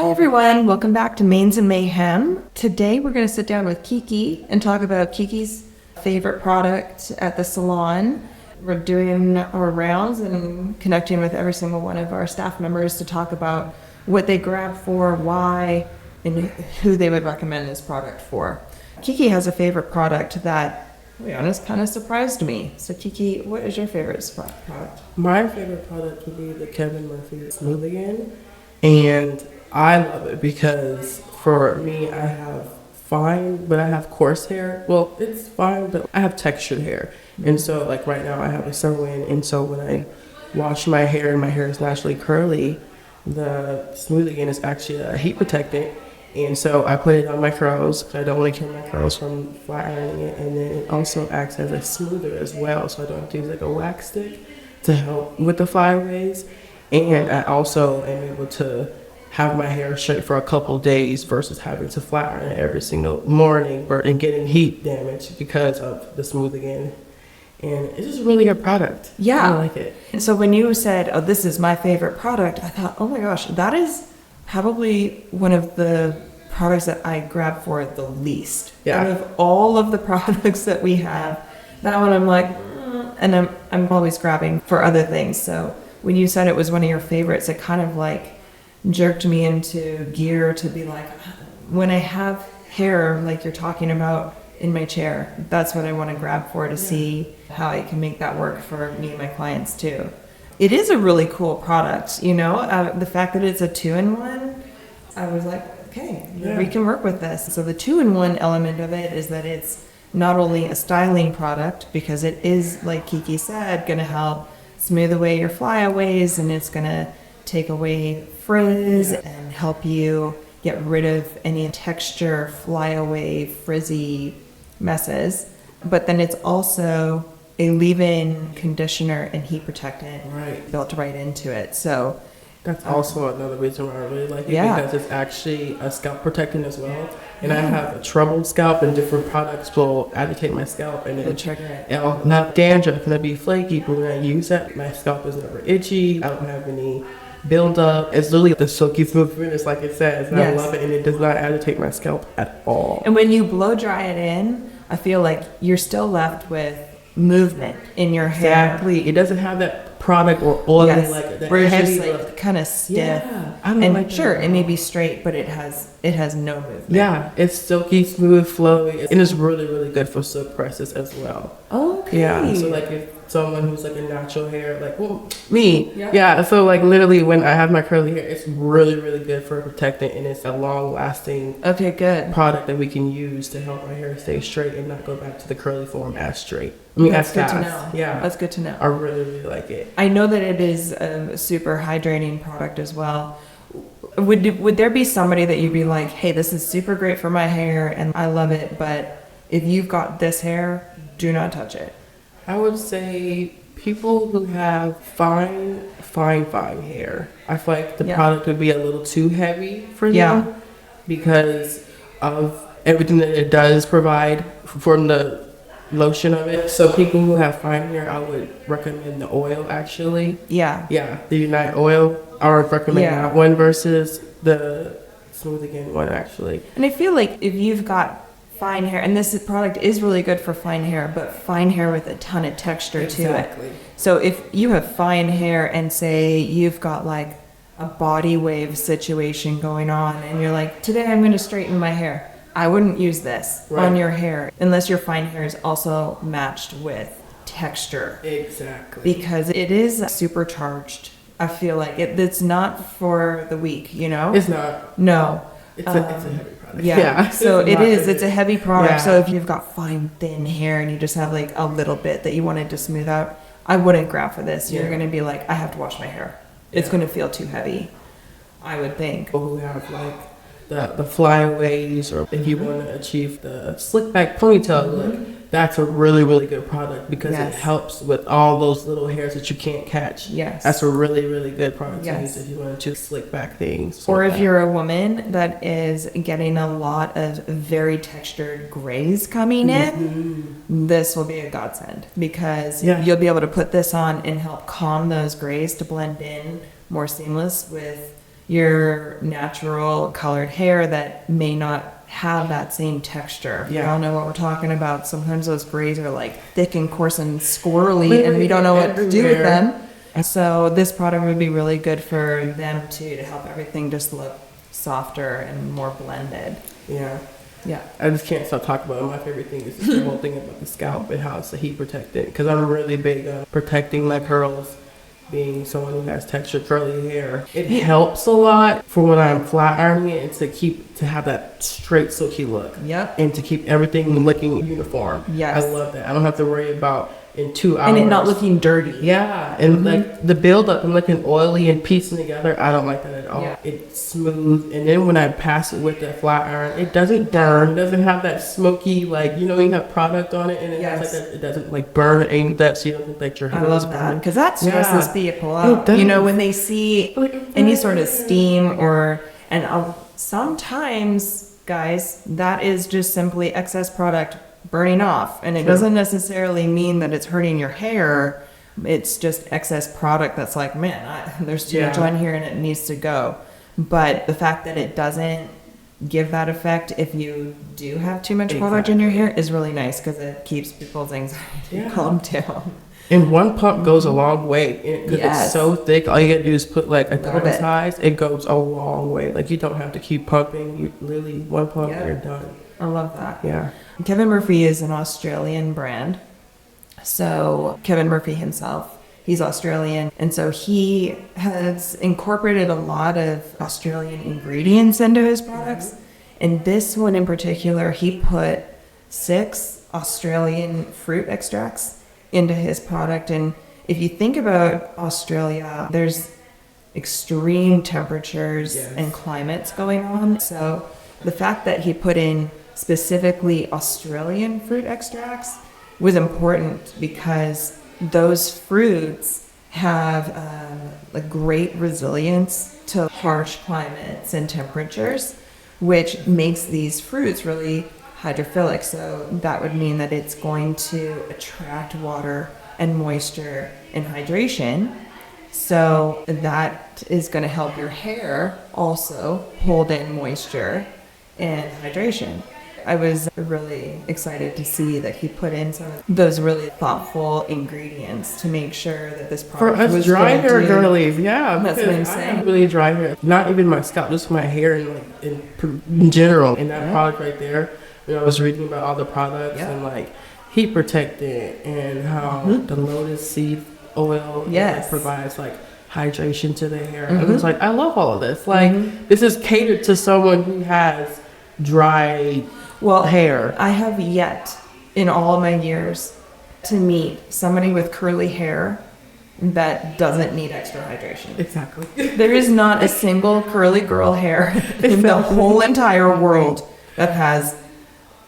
Hi everyone, welcome back to Mains and Mayhem. Today we're going to sit down with Kiki and talk about Kiki's favorite product at the salon. We're doing our rounds and connecting with every single one of our staff members to talk about what they grab for, why, and who they would recommend this product for. Kiki has a favorite product that, to be honest, kind of surprised me. So Kiki, what is your favorite product? My favorite product would be the Kevin Murphy Smoothing, and I love it because for me, I have fine, but I have coarse hair. Well, it's fine, but I have textured hair. And so, like right now, I have a sew-in, and so when I wash my hair and my hair is naturally curly, the Smoothing is actually a heat protectant. And so I put it on my curls. I don't want to kill my curls from flat ironing it. And then it also acts as a smoother as well. So I don't have to use like a wax stick to help with the flyaways. And I also am able to have my hair straight for a couple days versus having to flat iron it every single morning and getting heat damage because of the Smoothing. And it's just a really good product. Yeah. I like it. And so when you said, oh, this is my favorite product, I thought, oh my gosh, that is probably one of the products that I grab for the least. Yeah. Out of all of the products that we have, that one I'm like, and I'm always grabbing for other things. So when you said it was one of your favorites, it kind of like jerked me into gear to be like, when I have hair like you're talking about in my chair, that's what I want to grab for to see how I can make that work for me and my clients too. It is a really cool product, you know, the fact that it's a 2-in-1, I was like, okay, we can work with this. So the 2-in-1 element of it is that it's not only a styling product, because it is, like Kiki said, going to help smooth away your flyaways, and it's going to take away frizz and help you get rid of any texture, flyaway, frizzy messes. But then it's also a leave-in conditioner and heat protectant built right into it. So that's also another reason why I really like it, because it's actually a scalp protectant as well. And I have a troubled scalp, and different products will agitate my scalp, and it'll not dandruff, and it'll be flaky. But when I use that, my scalp is never itchy. I don't have any buildup. It's literally the silky smooth finish, like it says, and I love it, and it does not agitate my scalp at all. And when you blow dry it in, I feel like you're still left with movement in your hair. Exactly. It doesn't have that product or oil like that. Where it's heavy just like kind of stiff. Yeah, I don't like that. Sure, it may be straight, but it has no movement. Yeah, it's silky, smooth, flowy, and it's really, really good for silk presses as well. Okay. Yeah, so like if someone who's like a natural hair, like me, so like literally when I have my curly hair, it's really, really good for a protectant, and it's a long-lasting product that we can use to help our hair stay straight and not go back to the curly form as straight. I mean, that's good fast. to know. Yeah, that's good to know. I really, really like it. I know that it is a super hydrating product as well. Would there be somebody that you'd be like, hey, this is super great for my hair and I love it, but if you've got this hair, do not touch it? I would say people who have fine hair, I feel like the product would be a little too heavy for them because of everything that it does provide from the lotion of it. So people who have fine hair, I would recommend the oil actually. Yeah, the Unite oil. I would recommend that one versus the Smoothing one actually. And I feel like if you've got fine hair, and this product is really good for fine hair, but fine hair with a ton of texture to it. So if you have fine hair and say you've got like a body wave situation going on and you're like, today I'm going to straighten my hair, I wouldn't use this on your hair unless your fine hair is also matched with texture. Exactly. Because it is supercharged. I feel like it's not for the weak, you know? It's not. No. It's a heavy product. Yeah. So it's a heavy product. So if you've got fine, thin hair and you just have like a little bit that you wanted to smooth out, I wouldn't grab for this. You're going to be like, I have to wash my hair. It's going to feel too heavy, I would think. People who have like the flyaways, or if you want to achieve the slick back ponytail look, that's a really, really good product because it helps with all those little hairs that you can't catch. Yes. That's a really, really good product to use if you want to just slick back things. Or if you're a woman that is getting a lot of very textured grays coming in, this will be a godsend because you'll be able to put this on and help calm those grays to blend in more seamless with your natural colored hair that may not have that same texture. Yeah. We all know what we're talking about. Sometimes those grays are like thick and coarse and squirrely, and we don't know what to do with them. So this product would be really good for them too, to help everything just look softer and more blended. Yeah. Yeah. I just can't stop talking about it. My favorite thing is the whole thing about the scalp and how it's a heat protectant. Because I'm really big on protecting my curls. Being someone who has textured curly hair, it helps a lot for when I'm flat ironing it and to have that straight silky look. Yep. And to keep everything looking uniform. Yes. I love that. I don't have to worry about in 2 hours. And it not looking dirty. Yeah, and like the buildup and looking oily and piecing together, I don't like that at all. Yeah. It's smooth, and then when I pass it with the flat iron, it doesn't burn, doesn't have that smoky, like, you know, you have product on it, and it has like that, it doesn't like burn or anything that, so you don't think like your hair I is love that burning. because that stresses people out. does. You know, when they see any sort of steam sometimes, guys, that is just simply excess product burning off, and it doesn't necessarily mean that it's hurting your hair. It's just excess product that's like, man, there's too much on here and it needs to go. But the fact that it doesn't give that effect if you do have too much product in your hair is really nice because it keeps people's anxiety calmed down. And one pump goes a long way because it's so thick. All you gotta do is put like a thumb size. It goes a long way. Like you don't have to keep pumping. You literally one pump, you're done. I love that. Yeah. Kevin Murphy is an Australian brand. So Kevin Murphy himself, he's Australian. And so he has incorporated a lot of Australian ingredients into his products. And this one in particular, he put 6 Australian fruit extracts into his product. And if you think about Australia, there's extreme temperatures and climates going on. So the fact that he put in specifically Australian fruit extracts was important because those fruits have a great resilience to harsh climates and temperatures, which makes these fruits really hydrophilic. So that would mean that it's going to attract water and moisture and hydration. So that is going to help your hair also hold in moisture and hydration. I was really excited to see that he put in some of those really thoughtful ingredients to make sure that this product for us was dry hair girlies, that's what I'm I saying. have really dry hair, not even my scalp, just my hair and like in general. And that product right there, you know, I was reading about all the products and like heat protectant and how the lotus seed oil like, provides like hydration to the hair. I was like, I love all of this. Like this is catered to someone who has dry hair. I have yet in all of my years to meet somebody with curly hair that doesn't need extra hydration. Exactly. There is not a single curly girl hair in the whole entire world that has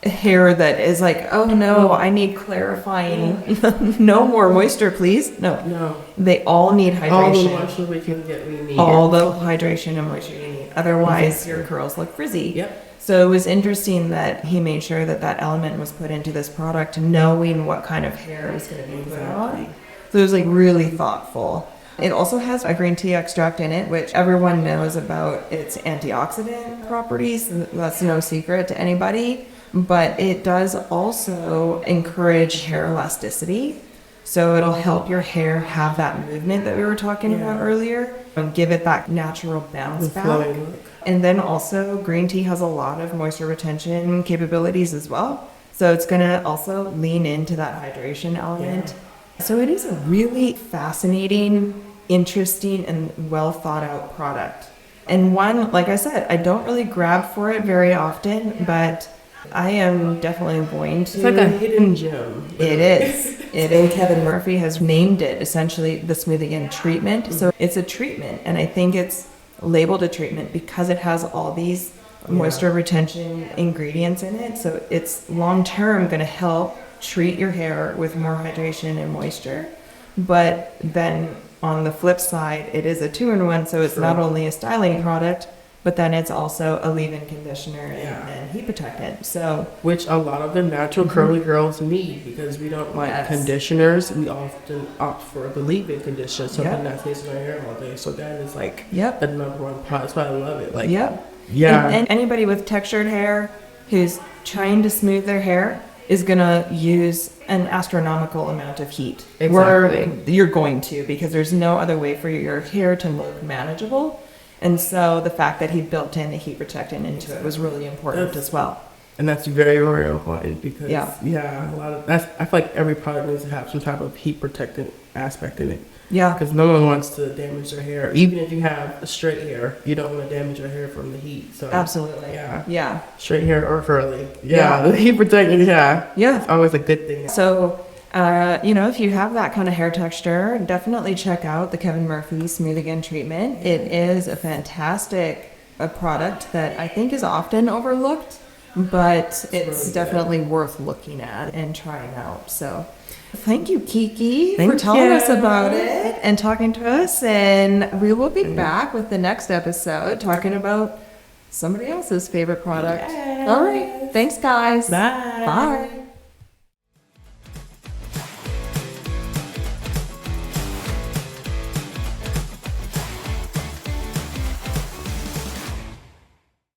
hair that is like, oh no, I need clarifying. No more moisture, please. No. They all need hydration. All the moisture we can get, we need. All the hydration and moisture you need. Otherwise, your curls look frizzy. Yep. So it was interesting that he made sure that that element was put into this product, knowing what kind of hair was going to be put on. So it was like really thoughtful. It also has a green tea extract in it, which everyone knows about its antioxidant properties. That's no secret to anybody. But it does also encourage hair elasticity. So it'll help your hair have that movement that we were talking about earlier and give it that natural bounce back. And then also green tea has a lot of moisture retention capabilities as well. So it's going to also lean into that hydration element. So it is a really fascinating, interesting, and well thought out product. And one, like I said, I don't really grab for it very often, but I am definitely going to. It's like a hidden gem. It is. And Kevin Murphy has named it essentially the Smoothing In treatment. So it's a treatment, and I think it's labeled a treatment because it has all these moisture retention ingredients in it. So it's long term going to help treat your hair with more hydration and moisture. But then on the flip side, it is a 2-in-1, so it's not only a styling product, but then it's also a leave-in conditioner and, Yeah. and heat protectant. So Which a lot of the natural curly girls need because we don't like Yes. conditioners. We often opt for the leave-in conditioner, something Yep. that stays in our hair all day. So that is like Yep. the number one product. That's why I love it. Like, yep. yeah. And anybody with textured hair who's trying to smooth their hair is gonna use an astronomical amount of heat. Exactly. You're going to, because there's no other way for your hair to look manageable. And so the fact that he built in the heat protectant into it was really important That's- as well. And that's very, very important because Yeah. a lot of that's. I feel like every product needs to have some type of heat protectant aspect in it Yeah. because no one wants to damage their hair. Even if you have straight hair, you don't want to damage your hair from the heat. So Absolutely. Yeah. Yeah. straight hair or curly. Yeah. The heat protectant. Yeah, Yeah. it's always a good thing. So, if you have that kind of hair texture, definitely check out the Kevin Murphy Smooth Again treatment. It is a fantastic product that I think is often overlooked, but it's really definitely worth looking at and trying out. So, thank you, Kiki, for Thank telling you. us about it and talking to us. And we will be back with the next episode talking about somebody else's favorite product. Yes. All right. Thanks, guys. Bye. Bye.